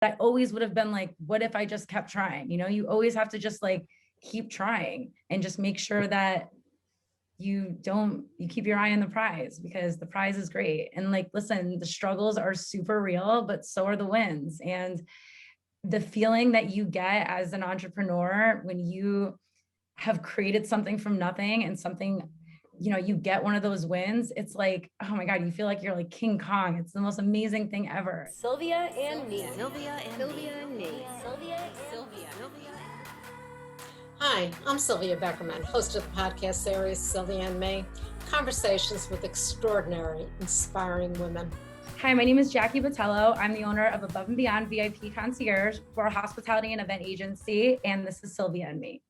I always would have been like, what if I just kept trying? You always have to just like keep trying and just make sure that you keep your eye on the prize, because the prize is great. And like, listen, the struggles are super real, but so are the wins. And the feeling that you get as an entrepreneur when you have created something from nothing and something, you get one of those wins, it's like, oh my God, you feel like you're like King Kong. It's the most amazing thing ever. Sylvia and me. Sylvia and me. Sylvia. Hi, I'm Sylvia Beckerman, host of the podcast series Sylvia and Me, conversations with extraordinary, inspiring women. Hi, my name is Jackie Botelho. I'm the owner of Above and Beyond VIP Concierge for a hospitality and event agency, and this is Sylvia and Me.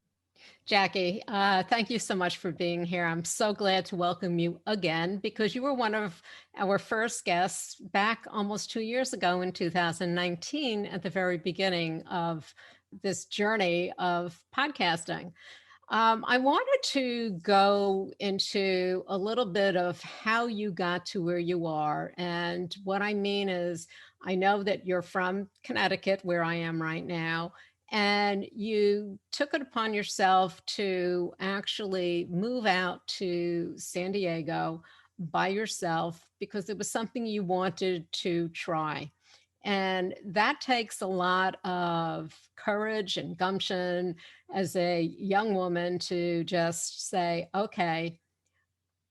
Jackie, thank you so much for being here. I'm so glad to welcome you again because you were one of our first guests back almost 2 years ago in 2019 at the very beginning of this journey of podcasting. I wanted to go into a little bit of how you got to where you are. And what I mean is, I know that you're from Connecticut, where I am right now, and you took it upon yourself to actually move out to San Diego by yourself because it was something you wanted to try. And that takes a lot of courage and gumption as a young woman to just say, okay,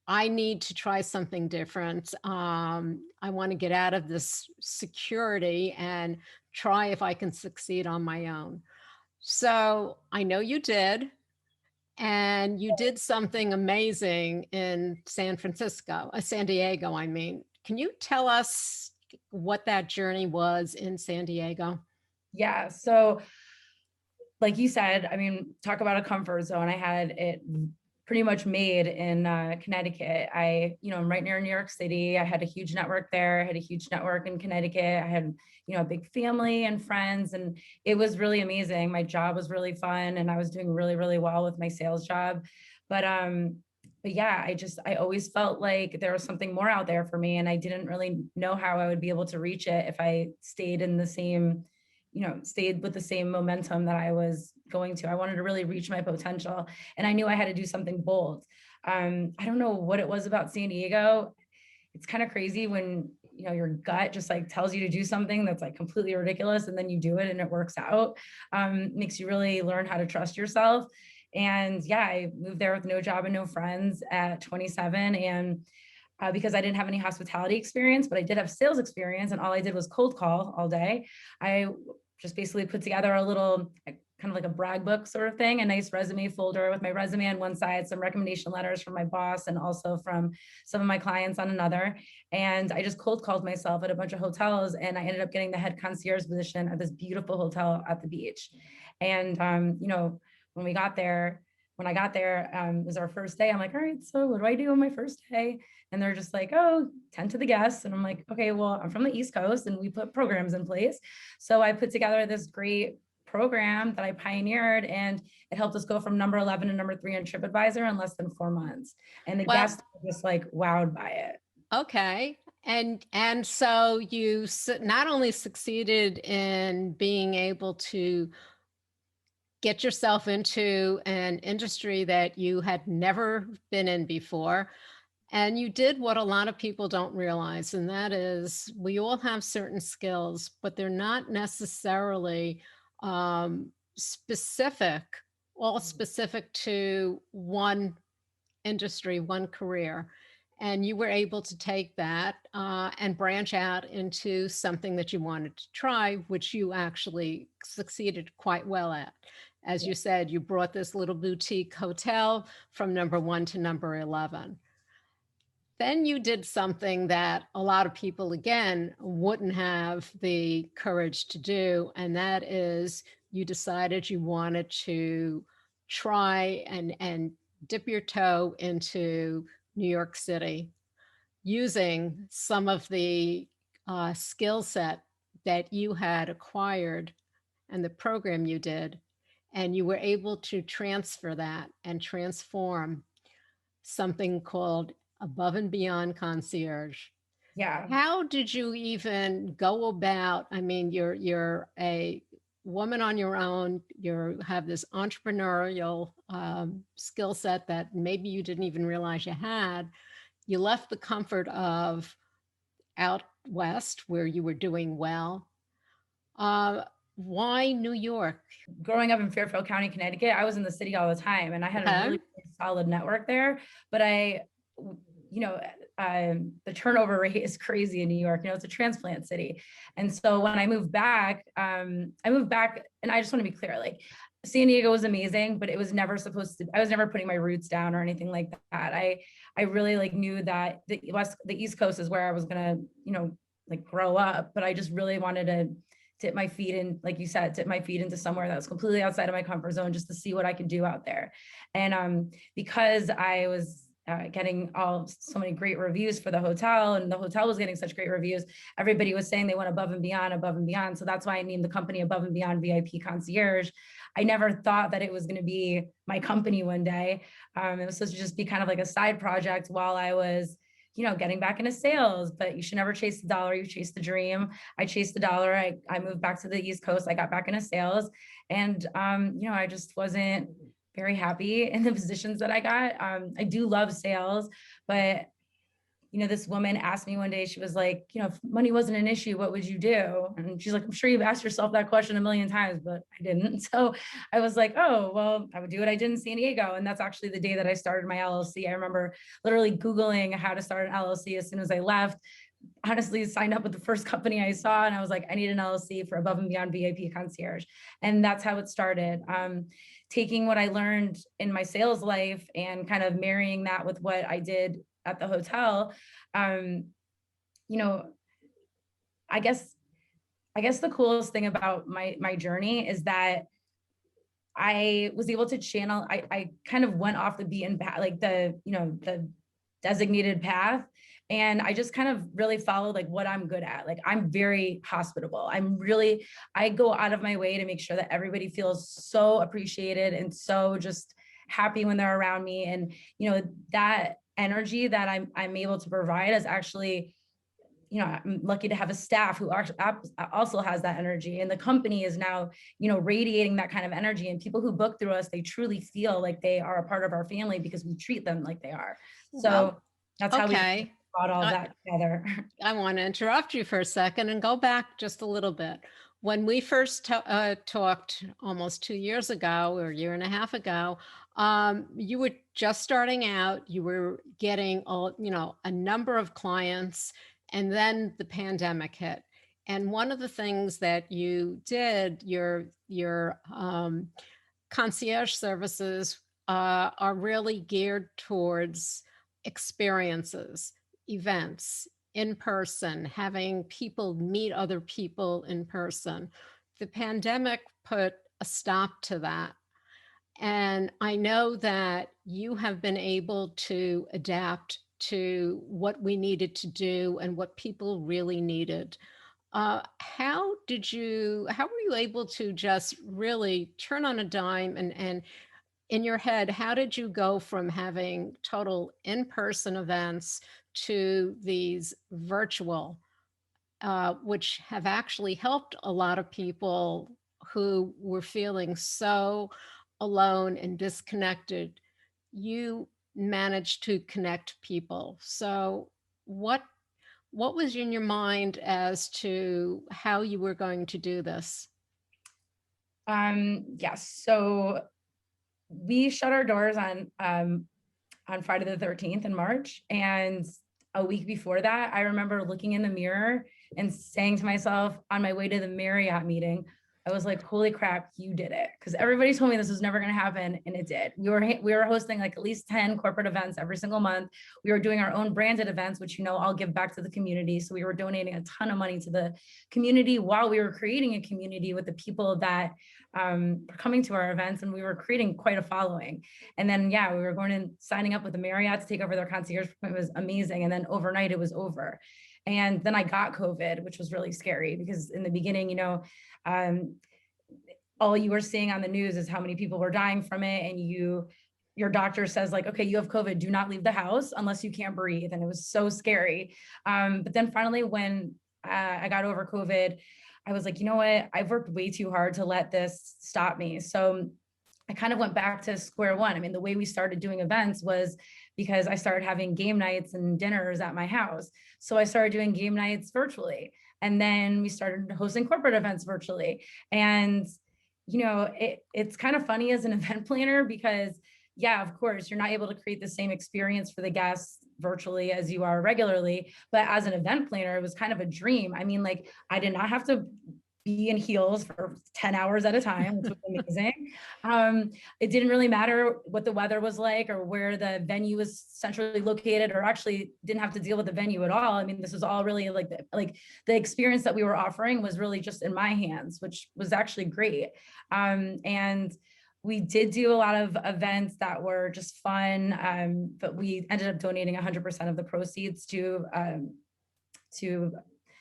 I need to try something different. I want to get out of this security and try if I can succeed on my own. So I know you did. And you did something amazing in San Diego, I mean. Can you tell us what that journey was in San Diego? Yeah. So, like you said, I mean, talk about a comfort zone. I had it pretty much made in Connecticut. I'm right near New York City. I had a huge network there. I had a huge network in Connecticut. I had, a big family and friends, and it was really amazing. My job was really fun, and I was doing really, really well with my sales job. But yeah, I always felt like there was something more out there for me, and I didn't really know how I would be able to reach it if I stayed in the same stayed with the same momentum that I was going to. I wanted to really reach my potential, and I knew I had to do something bold. I don't know what it was about San Diego. It's kind of crazy when, your gut just like tells you to do something that's like completely ridiculous, and then you do it and it works out. Makes you really learn how to trust yourself. And yeah, I moved there with no job and no friends at 27. And because I didn't have any hospitality experience, but I did have sales experience, and all I did was cold call all day. I just basically put together a little kind of like a brag book sort of thing, a nice resume folder with my resume on one side, some recommendation letters from my boss and also from some of my clients on another. And I just cold called myself at a bunch of hotels, and I ended up getting the head concierge position at this beautiful hotel at the beach. And, when I got there, it was our first day. I'm like, all right, so what do I do on my first day? And they're just like, oh, tend to the guests. And I'm like, okay, well, I'm from the East Coast and we put programs in place. So I put together this great program that I pioneered, and it helped us go from number 11 to number 3 on TripAdvisor in less than 4 months. And the guests were just like wowed by it. Okay. And so you not only succeeded in being able to get yourself into an industry that you had never been in before, and you did what a lot of people don't realize, and that is we all have certain skills, but they're not necessarily specific, all specific to one industry, one career. And you were able to take that and branch out into something that you wanted to try, which you actually succeeded quite well at. As you said, you brought this little boutique hotel from number 1 to number 11. Then you did something that a lot of people, again, wouldn't have the courage to do. And that is you decided you wanted to try and dip your toe into New York City using some of the skill set that you had acquired and the program you did. And you were able to transfer that and transform something called Above and Beyond Concierge. Yeah. How did you even go about, I mean, you're a woman on your own, you have this entrepreneurial skill set that maybe you didn't even realize you had. You left the comfort of out west where you were doing well. Uh, why New York? Growing up in Fairfield County, Connecticut, I was in the city all the time and I had a Okay. really solid network there. But you know, the turnover rate is crazy in New York. You know, it's a transplant city. And so when I moved back and I just want to be clear, like San Diego was amazing, but it was never supposed to, I was never putting my roots down or anything like that. I really like knew that the East Coast is where I was gonna, you know, like grow up, but I just really wanted to tip my feet in, like you said, tip my feet into somewhere that was completely outside of my comfort zone just to see what I could do out there. And because I was getting so many great reviews for the hotel, and the hotel was getting such great reviews, everybody was saying they went above and beyond, above and beyond. So that's why I named the company Above and Beyond VIP Concierge. I never thought that it was going to be my company one day. It was supposed to just be kind of like a side project while I was, you know, getting back into sales. But you should never chase the dollar, you chase the dream. I chased the dollar. I moved back to the East Coast. I got back into sales, and you know, I just wasn't very happy in the positions that I got. I do love sales, but you know, this woman asked me one day, she was like, you know, if money wasn't an issue, what would you do? And she's like, I'm sure you've asked yourself that question a million times, but I didn't. So I was like, oh, well, I would do what I did in San Diego. And that's actually the day that I started my LLC. I remember literally Googling how to start an LLC as soon as I left. Honestly, signed up with the first company I saw, and I was like, I need an LLC for Above and Beyond VIP Concierge. And that's how it started. Taking what I learned in my sales life and kind of marrying that with what I did at the hotel. You know, I guess the coolest thing about my journey is that I was able to channel, I kind of went off the beaten path, like the, you know, the designated path. And I just kind of really followed like what I'm good at. Like I'm very hospitable. I go out of my way to make sure that everybody feels so appreciated and so just happy when they're around me. And, you know, that energy that I'm able to provide is actually, you know, I'm lucky to have a staff who also has that energy, and the company is now, you know, radiating that kind of energy, and people who book through us, they truly feel like they are a part of our family because we treat them like they are. So Well, that's how we okay. brought all that together. I want to interrupt you for a second and go back just a little bit. When we first talked almost 2 years ago or a year and a half ago, you were just starting out. You were getting a number of clients, and then the pandemic hit. And one of the things that you did, your concierge services are really geared towards experiences, events, in person, having people meet other people in person. The pandemic put a stop to that. And I know that you have been able to adapt to what we needed to do and what people really needed. How were you able to just really turn on a dime and in your head, how did you go from having total in-person events to these virtual, which have actually helped a lot of people who were feeling so alone and disconnected? You managed to connect people. So what was in your mind as to how you were going to do this? Yes. So we shut our doors on Friday the 13th in March. And a week before that, I remember looking in the mirror and saying to myself on my way to the Marriott meeting, I was like, holy crap, you did it. Because everybody told me this was never going to happen. And it did. We were hosting like at least 10 corporate events every single month. We were doing our own branded events, which, you know, I'll give back to the community. So we were donating a ton of money to the community while we were creating a community with the people that were coming to our events. And we were creating quite a following. And then, yeah, we were going and signing up with the Marriott to take over their concierge. It was amazing. And then overnight it was over. And then I got COVID, which was really scary because in the beginning, you know, all you were seeing on the news is how many people were dying from it. And you your doctor says like, okay, you have COVID, do not leave the house unless you can't breathe. And it was so scary. But then finally, when I got over COVID, I was like, you know what? I've worked way too hard to let this stop me. So I kind of went back to square one. I mean, the way we started doing events was because I started having game nights and dinners at my house. So I started doing game nights virtually. And then we started hosting corporate events virtually. And, it's kind of funny as an event planner because, yeah, of course, you're not able to create the same experience for the guests virtually as you are regularly. But as an event planner, it was kind of a dream. I mean, like, I did not have to be in heels for 10 hours at a time, which was amazing. It didn't really matter what the weather was like or where the venue was centrally located, or actually didn't have to deal with the venue at all. I mean, this was all really like the experience that we were offering was really just in my hands, which was actually great. And we did do a lot of events that were just fun, but we ended up donating 100% of the proceeds to,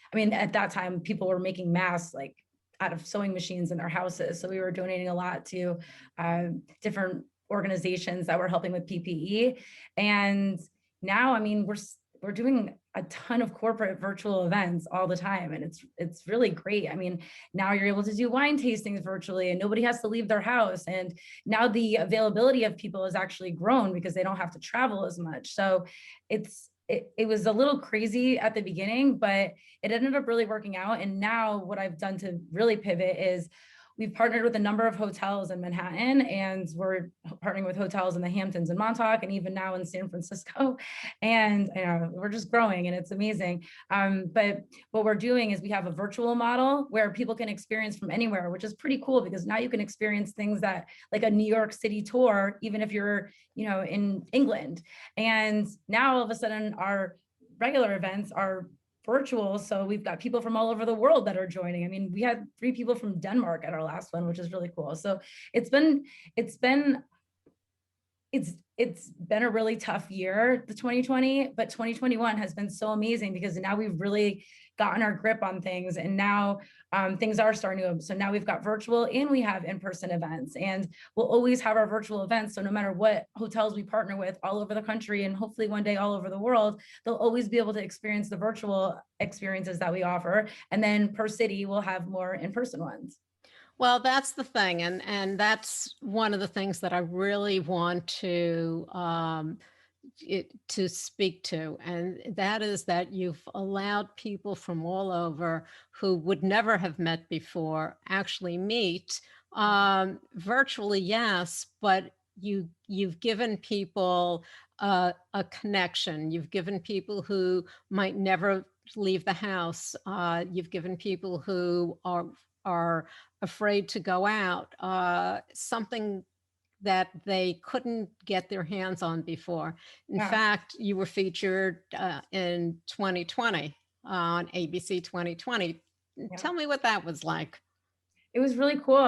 I mean, at that time, people were making masks like out of sewing machines in their houses. So we were donating a lot to different organizations that were helping with PPE. And now, I mean, we're doing a ton of corporate virtual events all the time. And it's really great. I mean, now you're able to do wine tastings virtually and nobody has to leave their house. And now the availability of people has actually grown because they don't have to travel as much. So it was a little crazy at the beginning, but it ended up really working out. And now what I've done to really pivot is we've partnered with a number of hotels in Manhattan, and we're partnering with hotels in the Hamptons and Montauk, and even now in San Francisco. And we're just growing, and it's amazing. But what we're doing is we have a virtual model where people can experience from anywhere, which is pretty cool because now you can experience things that like a New York City tour, even if you're, in England. And now all of a sudden our regular events are virtual. So we've got people from all over the world that are joining. I mean, we had 3 people from Denmark at our last one, which is really cool. So it's been a really tough year, the 2020, but 2021 has been so amazing because now we've really gotten our grip on things, and now things are starting to. So now we've got virtual and we have in-person events, and we'll always have our virtual events. So no matter what hotels we partner with all over the country, and hopefully one day all over the world, they'll always be able to experience the virtual experiences that we offer. And then per city, we'll have more in-person ones. Well, that's the thing. And that's one of the things that I really want to speak to. And that is that you've allowed people from all over who would never have met before actually meet virtually, yes, but you've given people a connection. You've given people who might never leave the house. You've given people who are afraid to go out, something that they couldn't get their hands on before. In fact, you were featured in 2020 on ABC 2020. Tell me what that was like. It was really cool.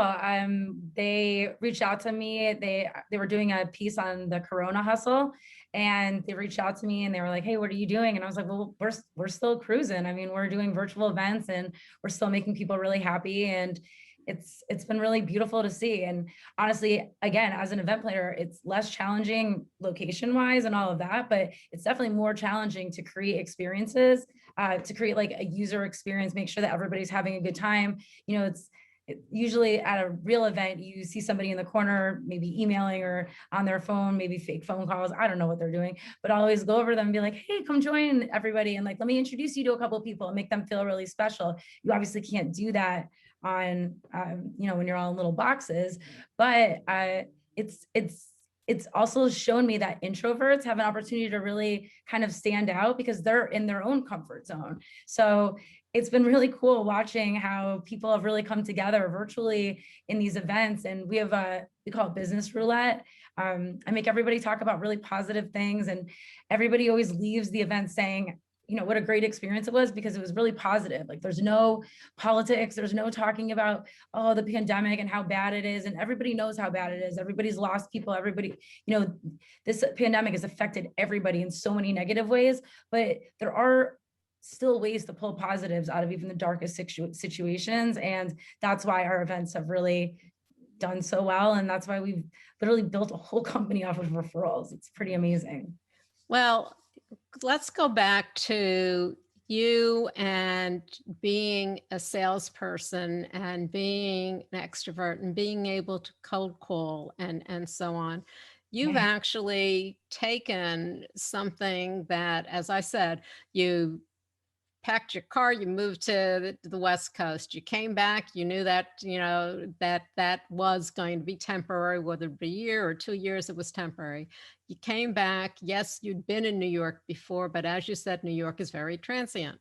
They reached out to me. They were doing a piece on the Corona hustle, and they reached out to me and they were like, "Hey, what are you doing?" And I was like, "Well, we're still cruising. I mean, we're doing virtual events and we're still making people really happy." And it's been really beautiful to see. And honestly, again, as an event planner, it's less challenging location wise and all of that, but it's definitely more challenging to create experiences, to create like a user experience, make sure that everybody's having a good time. Usually at a real event, you see somebody in the corner, maybe emailing or on their phone, maybe fake phone calls. I don't know what they're doing, but I'll always go over them and be like, "Hey, come join everybody." And like, let me introduce you to a couple of people and make them feel really special. You obviously can't do that on, when you're all in little boxes, but it's also shown me that introverts have an opportunity to really kind of stand out because they're in their own comfort zone. So it's been really cool watching how people have really come together virtually in these events. And we call it business roulette. I make everybody talk about really positive things, and everybody always leaves the event saying, what a great experience it was, because it was really positive. Like, there's no politics, there's no talking about, the pandemic and how bad it is. And everybody knows how bad it is. Everybody's lost people. Everybody, this pandemic has affected everybody in so many negative ways, but there are still ways to pull positives out of even the darkest situations. And that's why our events have really done so well. And that's why we've literally built a whole company off of referrals. It's pretty amazing. Well, let's go back to you and being a salesperson and being an extrovert and being able to cold call and so on. You've Yeah. actually taken something that, as I said, you packed your car, you moved to the West Coast, you came back, you knew that, that was going to be temporary, whether it be a year or 2 years, it was temporary. You came back. Yes, you'd been in New York before, but as you said, New York is very transient.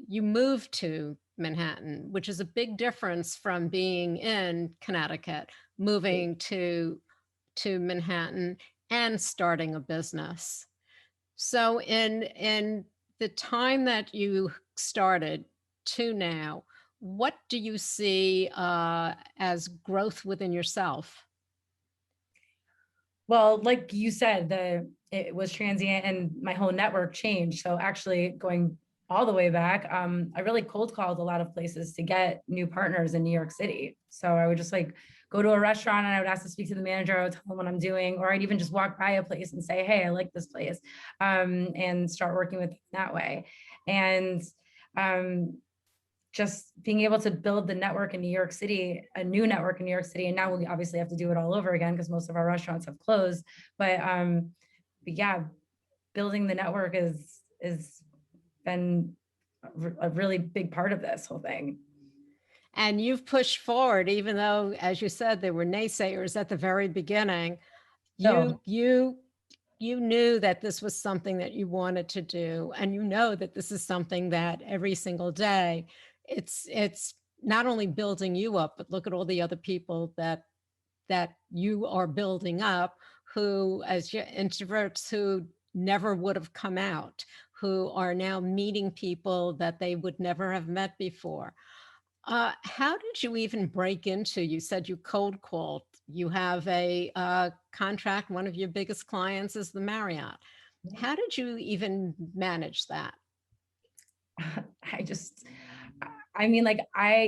You moved to Manhattan, which is a big difference from being in Connecticut, moving to Manhattan and starting a business. So in the time that you started to now, what do you see as growth within yourself? Well, like you said, it was transient and my whole network changed. So actually going all the way back, I really cold called a lot of places to get new partners in New York City. So I would just like go to a restaurant and I would ask to speak to the manager. I would tell them what I'm doing, or I'd even just walk by a place and say, hey, I like this place, and start working with them that way. And just being able to build the network in New York City, a new network in New York City. And now we obviously have to do it all over again because most of our restaurants have closed. But yeah, building the network is been a really big part of this whole thing. And you've pushed forward, even though, as you said, there were naysayers at the very beginning. So You knew that this was something that you wanted to do, and you know that this is something that every single day it's not only building you up, but look at all the other people that you are building up, who, as introverts who never would have come out, who are now meeting people that they would never have met before. How did you even break into? You said you cold called. You have a contract. One of your biggest clients is the Marriott. How did you even manage that? I just, I mean, like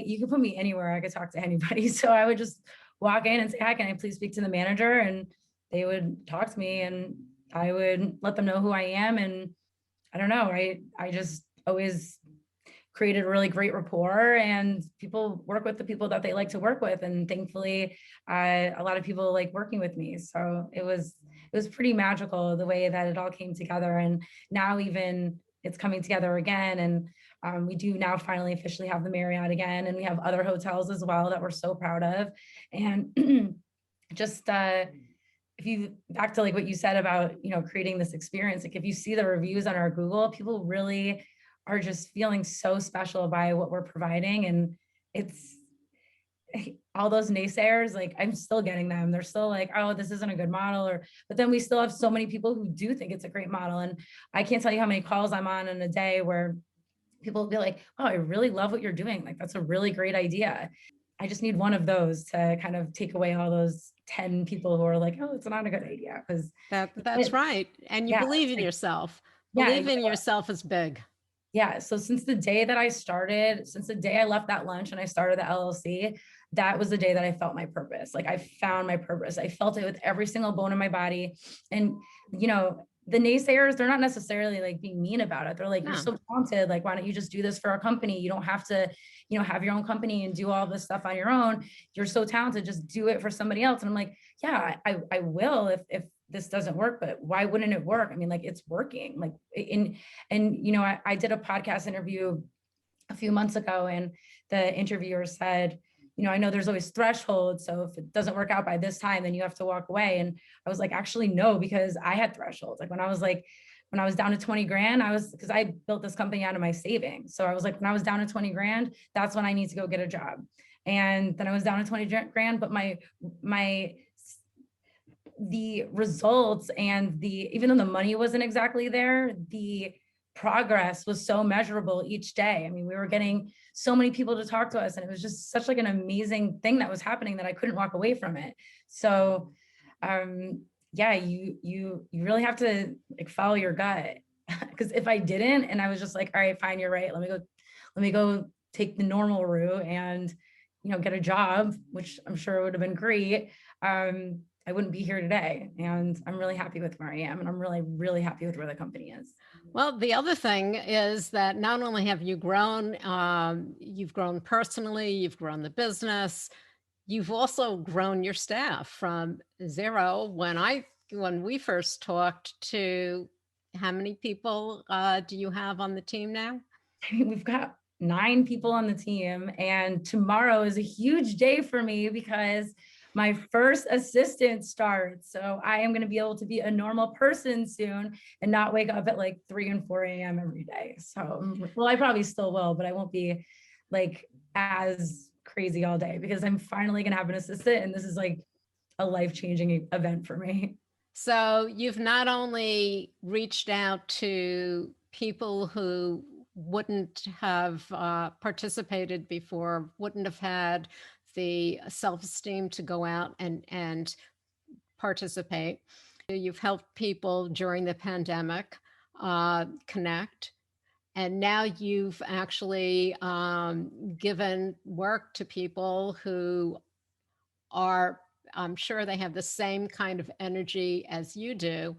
you could put me anywhere. I could talk to anybody. So I would just walk in and say, hi, can I please speak to the manager? And they would talk to me and I would let them know who I am. And I don't know, I just always created a really great rapport, and people work with the people that they like to work with. And thankfully, a lot of people like working with me. So it was pretty magical the way that it all came together. And now even it's coming together again. And we do now finally officially have the Marriott again. And we have other hotels as well that we're so proud of. And just, if you back to like what you said about, creating this experience, like if you see the reviews on our Google, people really are just feeling so special by what we're providing. And it's all those naysayers, like I'm still getting them. They're still like, oh, this isn't a good model, but then we still have so many people who do think it's a great model. And I can't tell you how many calls I'm on in a day where people will be like, oh, I really love what you're doing. Like, that's a really great idea. I just need one of those to kind of take away all those 10 people who are like, oh, it's not a good idea. Because that's right. And you believe in yourself. Believe in yourself is big. Yeah. So since the day that I started, since the day I left that lunch and I started the LLC, that was the day that I felt my purpose. Like I found my purpose. I felt it with every single bone in my body. And, the naysayers, they're not necessarily like being mean about it. They're like, you're so talented. Like, why don't you just do this for our company? You don't have to, have your own company and do all this stuff on your own. You're so talented. Just do it for somebody else. And I'm like, yeah, I will if this doesn't work, but why wouldn't it work? I mean, like it's working. Like I did a podcast interview a few months ago, and the interviewer said, I know there's always thresholds. So if it doesn't work out by this time, then you have to walk away. And I was like, actually, no, because I had thresholds. Like when I was down to 20 grand, because I built this company out of my savings. So I was like, when I was down to 20 grand, that's when I need to go get a job. And then I was down to 20 grand, but the results and even though the money wasn't exactly there, the progress was so measurable each day. I mean, we were getting so many people to talk to us, and it was just such like an amazing thing that was happening that I couldn't walk away from it. So, yeah, you really have to like follow your gut, because if I didn't, and I was just like, all right, fine, you're right. Let me go take the normal route and get a job, which I'm sure would have been great, I wouldn't be here today. And I'm really happy with where I am. And I'm really, really happy with where the company is. Well, the other thing is that not only have you grown, you've grown personally, you've grown the business, you've also grown your staff from zero when we first talked to how many people do you have on the team now? I mean, we've got 9 people on the team, and tomorrow is a huge day for me because my first assistant starts. So I am going to be able to be a normal person soon and not wake up at like 3 and 4 a.m. every day. So, well, I probably still will, but I won't be like as crazy all day because I'm finally going to have an assistant. And this is like a life-changing event for me. So you've not only reached out to people who wouldn't have participated before, wouldn't have had the self-esteem to go out and participate. You've helped people during the pandemic connect. And now you've actually given work to people who are, I'm sure they have the same kind of energy as you do.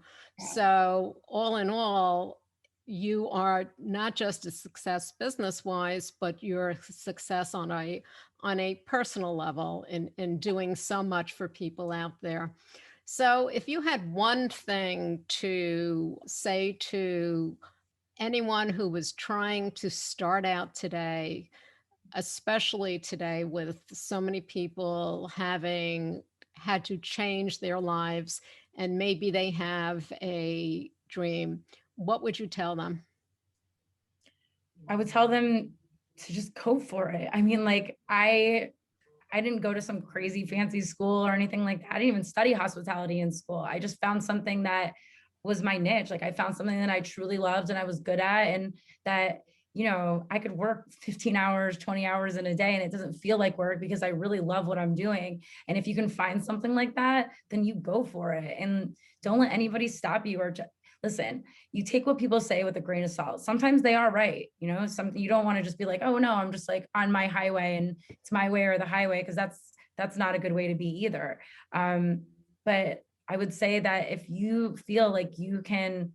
So all in all, you are not just a success business-wise, but you're a success on a personal level in doing so much for people out there. So if you had one thing to say to anyone who was trying to start out today, especially today with so many people having had to change their lives and maybe they have a dream, what would you tell them? I would tell them to just go for it. I mean, like I didn't go to some crazy fancy school or anything like that. I didn't even study hospitality in school. I just found something that was my niche. Like I found something that I truly loved and I was good at, and that, I could work 15 hours, 20 hours in a day and it doesn't feel like work because I really love what I'm doing. And if you can find something like that, then you go for it and don't let anybody stop you or listen, you take what people say with a grain of salt. Sometimes they are right. Something you don't want to just be like, oh no, I'm just like on my highway and it's my way or the highway, because that's not a good way to be either. But I would say that if you feel like you can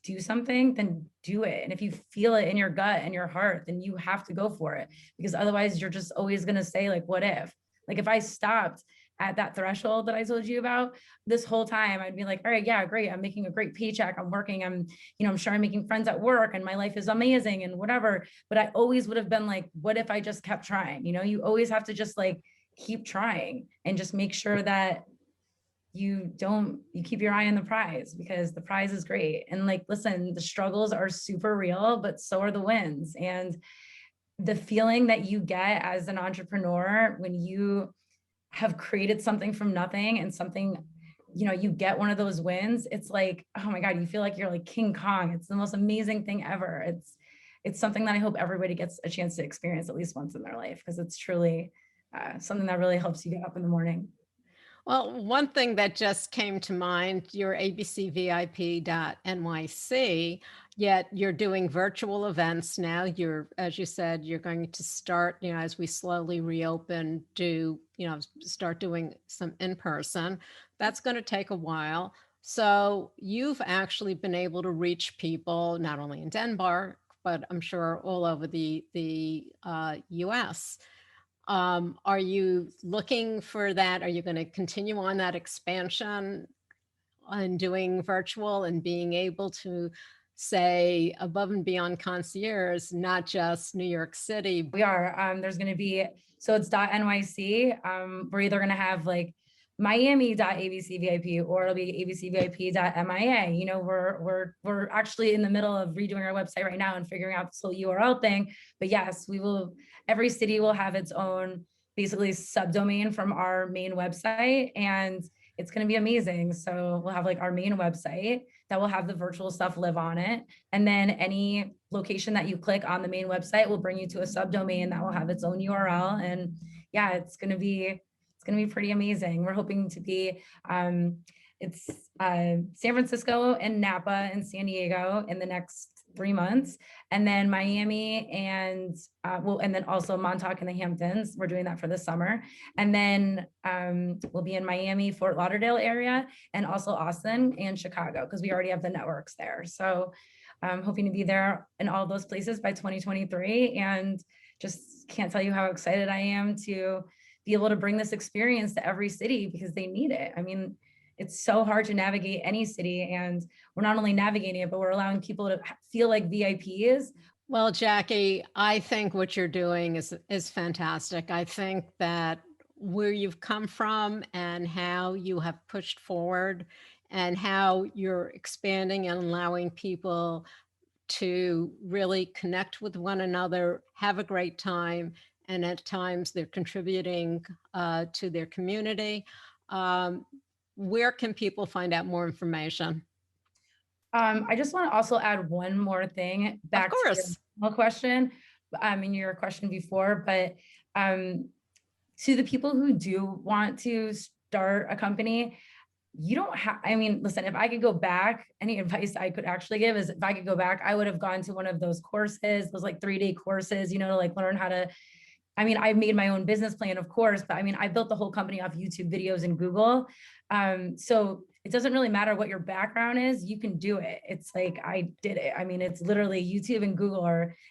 do something, then do it. And if you feel it in your gut and your heart, then you have to go for it, because otherwise you're just always going to say like, what if? Like if I stopped at that threshold that I told you about this whole time, I'd be like, all right, yeah, great. I'm making a great paycheck. I'm working. I'm sure I'm making friends at work and my life is amazing and whatever. But I always would have been like, what if I just kept trying? You always have to just like keep trying and just make sure that you keep your eye on the prize, because the prize is great. And like, listen, the struggles are super real, but so are the wins. And the feeling that you get as an entrepreneur when you have created something from nothing and something, you get one of those wins, it's like, oh my God, you feel like you're like King Kong. It's the most amazing thing ever. It's something that I hope everybody gets a chance to experience at least once in their life, because it's truly something that really helps you get up in the morning. Well, one thing that just came to mind, your abcvip.nyc, yet you're doing virtual events now. As you said, you're going to start, as we slowly reopen, start doing some in-person. That's going to take a while. So you've actually been able to reach people, not only in Denmark, but I'm sure all over the US. Are you looking for that? Are you going to continue on that expansion and doing virtual and being able to say above and beyond Concierge, not just New York City? We are. There's going to be, so it's .nyc. We're either going to have like Miami.abcvip or it'll be abcvip.mia. We're actually in the middle of redoing our website right now and figuring out this whole URL thing. But yes, we will. Every city will have its own basically subdomain from our main website, and it's going to be amazing. So we'll have like our main website that will have the virtual stuff live on it. And then any location that you click on the main website will bring you to a subdomain that will have its own URL. And yeah, it's going to be pretty amazing. We're hoping to be, it's San Francisco and Napa and San Diego in the next 3 months, and then Miami and and then also Montauk and the Hamptons. We're doing that for the summer. And then we'll be in Miami, Fort Lauderdale area, and also Austin and Chicago, because we already have the networks there. So I'm hoping to be there in all those places by 2023, and just can't tell you how excited I am to be able to bring this experience to every city, because they need it. I mean, it's so hard to navigate any city, and we're not only navigating it, but we're allowing people to feel like VIPs. Well, Jackie, I think what you're doing is fantastic. I think that where you've come from and how you have pushed forward and how you're expanding and allowing people to really connect with one another, have a great time, and at times they're contributing to their community. Where can people find out more information? I just want to also add one more thing back Of course. to your question, in your question before, but to the people who do want to start a company, you don't have, I mean, listen, if I could go back, any advice I could actually give is, if I could go back, I would have gone to one of those courses, those like 3-day courses, you know, to like learn how to, I mean, I made my own business plan, of course, but I mean, I built the whole company off YouTube videos and Google. So it doesn't really matter what your background is, you can do it. It's like, I did it. I mean, it's literally YouTube and Google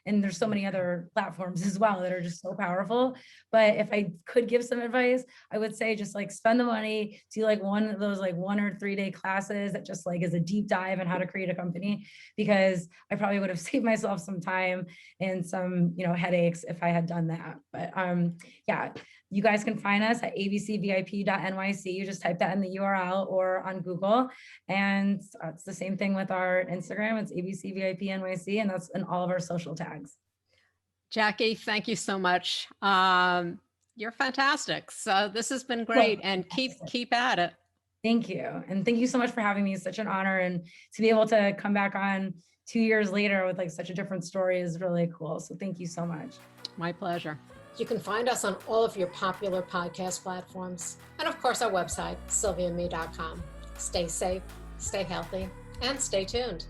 and there's so many other platforms as well that are just so powerful. But if I could give some advice, I would say just like spend the money, do like one of those like 1 or 3-day classes that just like is a deep dive on how to create a company, because I probably would have saved myself some time and some, you know, headaches if I had done that. But yeah, you guys can find us at abcvip.nyc. You just type that in the URL or on Google. And it's the same thing with our Instagram. It's abcvipnyc, and that's in all of our social tags. Jackie, thank you so much. You're fantastic. So this has been great, and keep at it. Thank you. And thank you so much for having me. It's such an honor. And to be able to come back on 2 years later with like such a different story is really cool. So thank you so much. My pleasure. You can find us on all of your popular podcast platforms. And of course, our website, sylviame.com. Stay safe, stay healthy, and stay tuned.